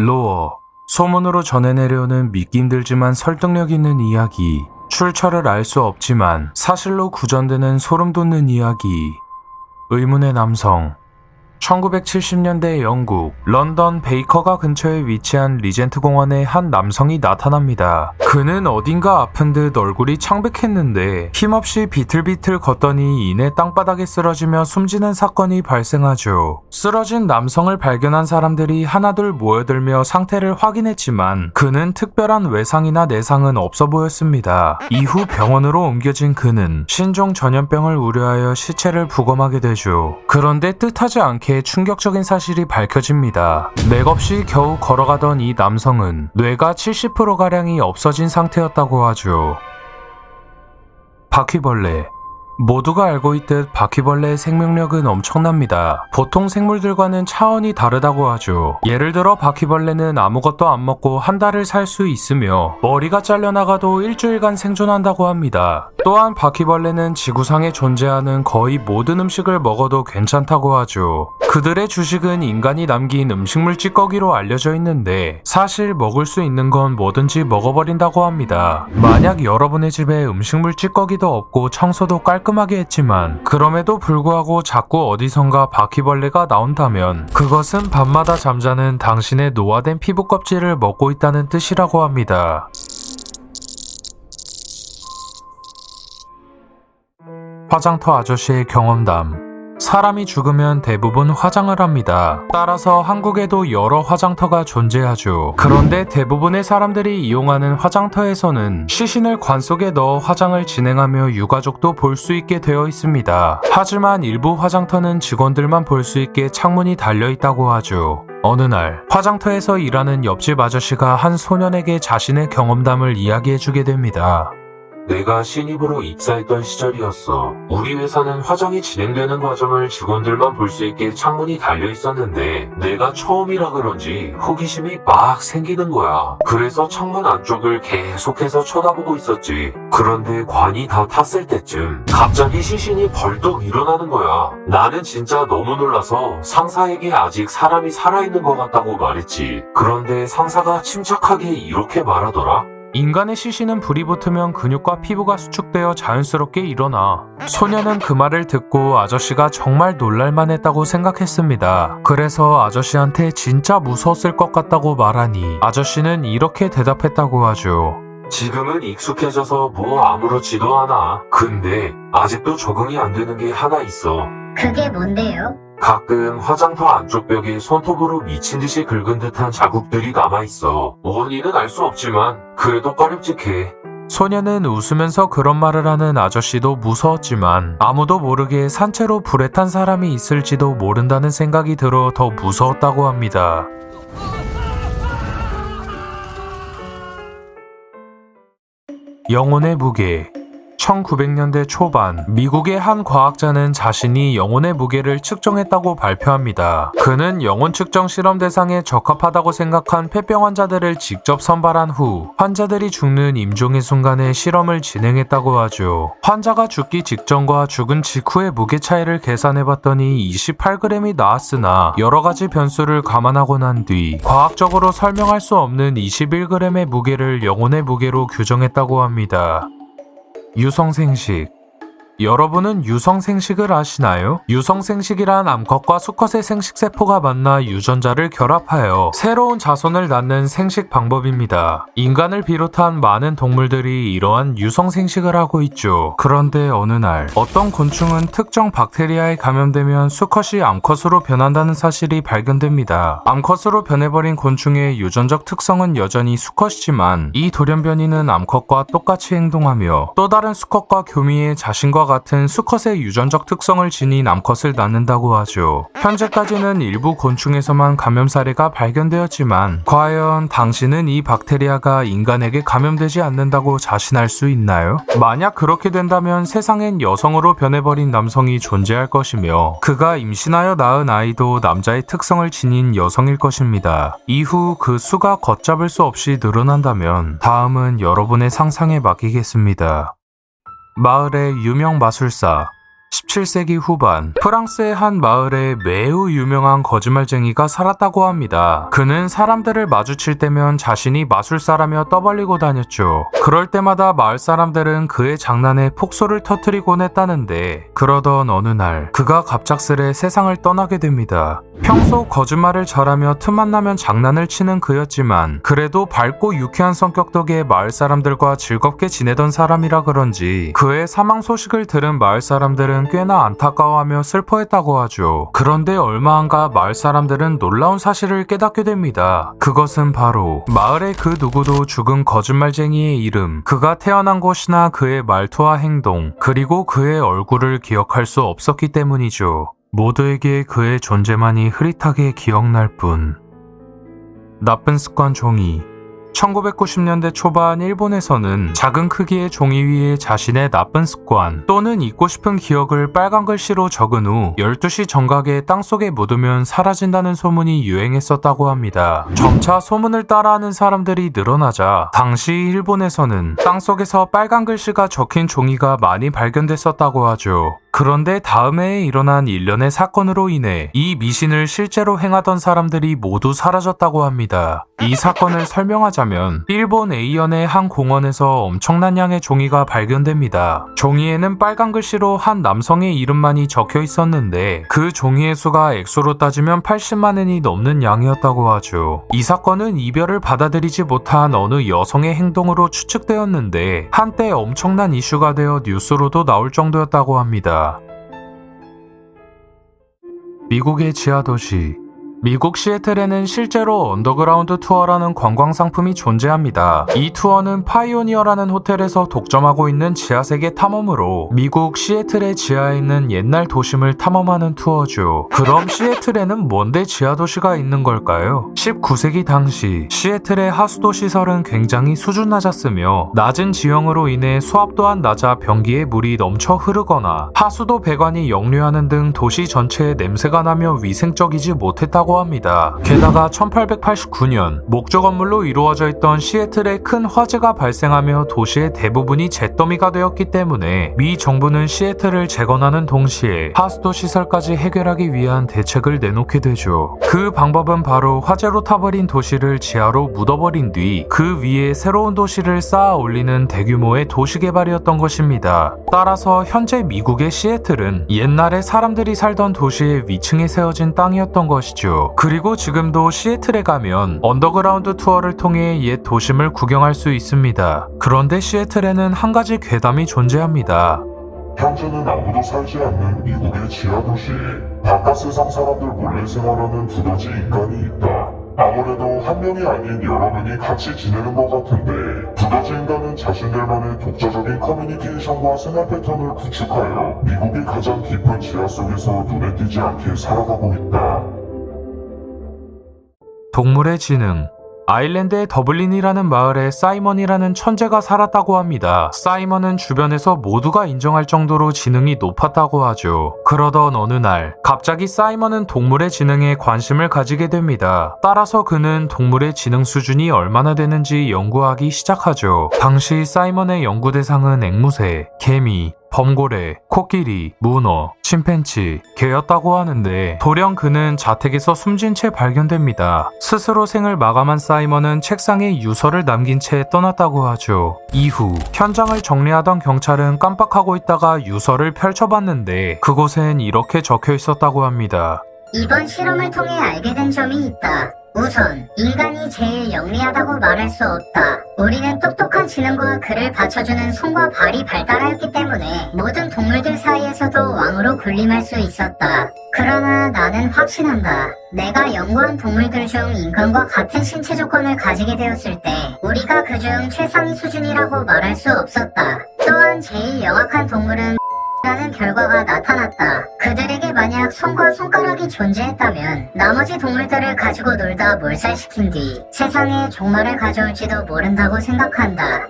로어. 소문으로 전해 내려오는 믿기 힘들지만 설득력 있는 이야기. 출처를 알 수 없지만 사실로 구전되는 소름 돋는 이야기. 의문의 남성. 1970년대 영국 런던 베이커가 근처에 위치한 리젠트 공원에 한 남성이 나타납니다. 그는 어딘가 아픈 듯 얼굴이 창백했는데 힘없이 비틀비틀 걷더니 이내 땅바닥에 쓰러지며 숨지는 사건이 발생하죠. 쓰러진 남성을 발견한 사람들이 하나둘 모여들며 상태를 확인했지만 그는 특별한 외상이나 내상은 없어 보였습니다. 이후 병원으로 옮겨진 그는 신종 전염병을 우려하여 시체를 부검하게 되죠. 그런데 뜻하지 않게 충격적인 사실이 밝혀집니다. 맥없이 겨우 걸어가던 이 남성은 뇌가 70%가량이 없어진 상태였다고 하죠. 바퀴벌레. 모두가 알고 있듯 바퀴벌레의 생명력은 엄청납니다. 보통 생물들과는 차원이 다르다고 하죠. 예를 들어 바퀴벌레는 아무것도 안 먹고 한 달을 살 수 있으며 머리가 잘려나가도 일주일간 생존한다고 합니다. 또한 바퀴벌레는 지구상에 존재하는 거의 모든 음식을 먹어도 괜찮다고 하죠. 그들의 주식은 인간이 남긴 음식물 찌꺼기로 알려져 있는데 사실 먹을 수 있는 건 뭐든지 먹어버린다고 합니다. 만약 여러분의 집에 음식물 찌꺼기도 없고 청소도 깔끔하게 했지만 그럼에도 불구하고 자꾸 어디선가 바퀴벌레가 나온다면 그것은 밤마다 잠자는 당신의 노화된 피부 껍질을 먹고 있다는 뜻이라고 합니다. 화장터 아저씨의 경험담. 사람이 죽으면 대부분 화장을 합니다. 따라서 한국에도 여러 화장터가 존재하죠. 그런데 대부분의 사람들이 이용하는 화장터에서는 시신을 관 속에 넣어 화장을 진행하며 유가족도 볼 수 있게 되어 있습니다. 하지만 일부 화장터는 직원들만 볼 수 있게 창문이 달려 있다고 하죠. 어느 날 화장터에서 일하는 옆집 아저씨가 한 소년에게 자신의 경험담을 이야기해주게 됩니다. 내가 신입으로 입사했던 시절이었어. 우리 회사는 화장이 진행되는 과정을 직원들만 볼 수 있게 창문이 달려 있었는데 내가 처음이라 그런지 호기심이 막 생기는 거야. 그래서 창문 안쪽을 계속해서 쳐다보고 있었지. 그런데 관이 다 탔을 때쯤 갑자기 시신이 벌떡 일어나는 거야. 나는 진짜 너무 놀라서 상사에게 아직 사람이 살아있는 것 같다고 말했지. 그런데 상사가 침착하게 이렇게 말하더라. 인간의 시신은 불이 붙으면 근육과 피부가 수축되어 자연스럽게 일어나. 소녀는 그 말을 듣고 아저씨가 정말 놀랄만 했다고 생각했습니다. 그래서 아저씨한테 진짜 무서웠을 것 같다고 말하니 아저씨는 이렇게 대답했다고 하죠. 지금은 익숙해져서 뭐 아무렇지도 않아. 근데 아직도 적응이 안 되는 게 하나 있어. 그게 뭔데요? 가끔 화장터 안쪽 벽에 손톱으로 미친 듯이 긁은 듯한 자국들이 남아있어. 원인은 알 수 없지만 그래도 꺼림칙해. 소녀는 웃으면서 그런 말을 하는 아저씨도 무서웠지만 아무도 모르게 산채로 불에 탄 사람이 있을지도 모른다는 생각이 들어 더 무서웠다고 합니다. 영혼의 무게. 1900년대 초반 미국의 한 과학자는 자신이 영혼의 무게를 측정했다고 발표합니다. 그는 영혼 측정 실험 대상에 적합하다고 생각한 폐병 환자들을 직접 선발한 후 환자들이 죽는 임종의 순간에 실험을 진행했다고 하죠. 환자가 죽기 직전과 죽은 직후의 무게 차이를 계산해봤더니 28g이 나왔으나 여러가지 변수를 감안하고 난 뒤 과학적으로 설명할 수 없는 21g의 무게를 영혼의 무게로 규정했다고 합니다. 유성생식. 여러분은 유성생식을 아시나요? 유성생식이란 암컷과 수컷의 생식세포가 만나 유전자를 결합하여 새로운 자손을 낳는 생식 방법입니다. 인간을 비롯한 많은 동물들이 이러한 유성생식을 하고 있죠. 그런데 어느 날 어떤 곤충은 특정 박테리아에 감염되면 수컷이 암컷으로 변한다는 사실이 발견됩니다. 암컷으로 변해버린 곤충의 유전적 특성은 여전히 수컷이지만 이 돌연변이는 암컷과 똑같이 행동하며 또 다른 수컷과 교미해 자신과 같은 수컷의 유전적 특성을 지닌 암컷을 낳는다고 하죠. 현재까지는 일부 곤충에서만 감염 사례가 발견되었지만 과연 당신은 이 박테리아가 인간에게 감염되지 않는다고 자신할 수 있나요? 만약 그렇게 된다면 세상엔 여성으로 변해버린 남성이 존재할 것이며 그가 임신하여 낳은 아이도 남자의 특성을 지닌 여성일 것입니다. 이후 그 수가 걷잡을 수 없이 늘어난다면 다음은 여러분의 상상에 맡기겠습니다. 마을의 유명 마술사. 17세기 후반 프랑스의 한 마을에 매우 유명한 거짓말쟁이가 살았다고 합니다. 그는 사람들을 마주칠 때면 자신이 마술사라며 떠벌리고 다녔죠. 그럴 때마다 마을 사람들은 그의 장난에 폭소를 터뜨리곤 했다는데, 그러던 어느 날 그가 갑작스레 세상을 떠나게 됩니다. 평소 거짓말을 잘하며 틈만 나면 장난을 치는 그였지만 그래도 밝고 유쾌한 성격 덕에 마을 사람들과 즐겁게 지내던 사람이라 그런지 그의 사망 소식을 들은 마을 사람들은 꽤나 안타까워하며 슬퍼했다고 하죠. 그런데 얼마 안가 마을 사람들은 놀라운 사실을 깨닫게 됩니다. 그것은 바로 마을의 그 누구도 죽은 거짓말쟁이의 이름, 그가 태어난 곳이나 그의 말투와 행동, 그리고 그의 얼굴을 기억할 수 없었기 때문이죠. 모두에게 그의 존재만이 흐릿하게 기억날 뿐. 나쁜 습관 종이. 1990년대 초반 일본에서는 작은 크기의 종이 위에 자신의 나쁜 습관 또는 잊고 싶은 기억을 빨간 글씨로 적은 후 12시 정각에 땅속에 묻으면 사라진다는 소문이 유행했었다고 합니다. 점차 소문을 따라하는 사람들이 늘어나자 당시 일본에서는 땅속에서 빨간 글씨가 적힌 종이가 많이 발견됐었다고 하죠. 그런데 다음 해에 일어난 일련의 사건으로 인해 이 미신을 실제로 행하던 사람들이 모두 사라졌다고 합니다. 이 사건을 설명하자면 일본 에이현의 한 공원에서 엄청난 양의 종이가 발견됩니다. 종이에는 빨간 글씨로 한 남성의 이름만이 적혀 있었는데 그 종이의 수가 액수로 따지면 80만 엔이 넘는 양이었다고 하죠. 이 사건은 이별을 받아들이지 못한 어느 여성의 행동으로 추측되었는데 한때 엄청난 이슈가 되어 뉴스로도 나올 정도였다고 합니다. 미국의 지하도시. 미국 시애틀에는 실제로 언더그라운드 투어라는 관광 상품이 존재합니다. 이 투어는 파이오니어라는 호텔에서 독점하고 있는 지하세계 탐험으로 미국 시애틀의 지하에 있는 옛날 도심을 탐험하는 투어죠. 그럼 시애틀에는 뭔데 지하도시가 있는 걸까요? 19세기 당시 시애틀의 하수도 시설은 굉장히 수준 낮았으며 낮은 지형으로 인해 수압 또한 낮아 변기에 물이 넘쳐 흐르거나 하수도 배관이 역류하는 등 도시 전체에 냄새가 나며 위생적이지 못했다고 합니다. 게다가 1889년 목조 건물로 이루어져 있던 시애틀에 큰 화재가 발생하며 도시의 대부분이 잿더미가 되었기 때문에 미 정부는 시애틀을 재건하는 동시에 하수도 시설까지 해결하기 위한 대책을 내놓게 되죠. 그 방법은 바로 화재로 타버린 도시를 지하로 묻어버린 뒤 그 위에 새로운 도시를 쌓아 올리는 대규모의 도시 개발이었던 것입니다. 따라서 현재 미국의 시애틀은 옛날에 사람들이 살던 도시의 위층에 세워진 땅이었던 것이죠. 그리고 지금도 시애틀에 가면 언더그라운드 투어를 통해 옛 도심을 구경할 수 있습니다. 그런데 시애틀에는 한 가지 괴담이 존재합니다. 현재는 아무도 살지 않는 미국의 지하도시에 바깥 세상 사람들 몰래 생활하는 두더지 인간이 있다. 아무래도 한 명이 아닌 여러 명이 같이 지내는 것 같은데 두더지 인간은 자신들만의 독자적인 커뮤니케이션과 생활 패턴을 구축하여 미국의 가장 깊은 지하 속에서 눈에 띄지 않게 살아가고 있다. 동물의 지능. 아일랜드의 더블린이라는 마을에 사이먼이라는 천재가 살았다고 합니다. 사이먼은 주변에서 모두가 인정할 정도로 지능이 높았다고 하죠. 그러던 어느 날 갑자기 사이먼은 동물의 지능에 관심을 가지게 됩니다. 따라서 그는 동물의 지능 수준이 얼마나 되는지 연구하기 시작하죠. 당시 사이먼의 연구 대상은 앵무새, 개미, 범고래, 코끼리, 문어, 침팬치, 개였다고 하는데 돌연 그는 자택에서 숨진 채 발견됩니다. 스스로 생을 마감한 사이먼은 책상에 유서를 남긴 채 떠났다고 하죠. 이후 현장을 정리하던 경찰은 깜빡하고 있다가 유서를 펼쳐봤는데 그곳엔 이렇게 적혀 있었다고 합니다. 이번 실험을 통해 알게 된 점이 있다. 우선 인간이 제일 영리하다고 말할 수 없다. 우리는 똑똑한 지능과 그를 받쳐주는 손과 발이 발달하였기 때문에 모든 동물들 사이에서도 왕으로 군림할 수 있었다. 그러나 나는 확신한다. 내가 연구한 동물들 중 인간과 같은 신체 조건을 가지게 되었을 때 우리가 그중 최상위 수준이라고 말할 수 없었다. 또한 제일 영악한 동물은 라는 결과가 나타났다. 그들에게 만약 손과 손가락이 존재했다면 나머지 동물들을 가지고 놀다 몰살시킨 뒤 세상에 종말을 가져올지도 모른다고 생각한다.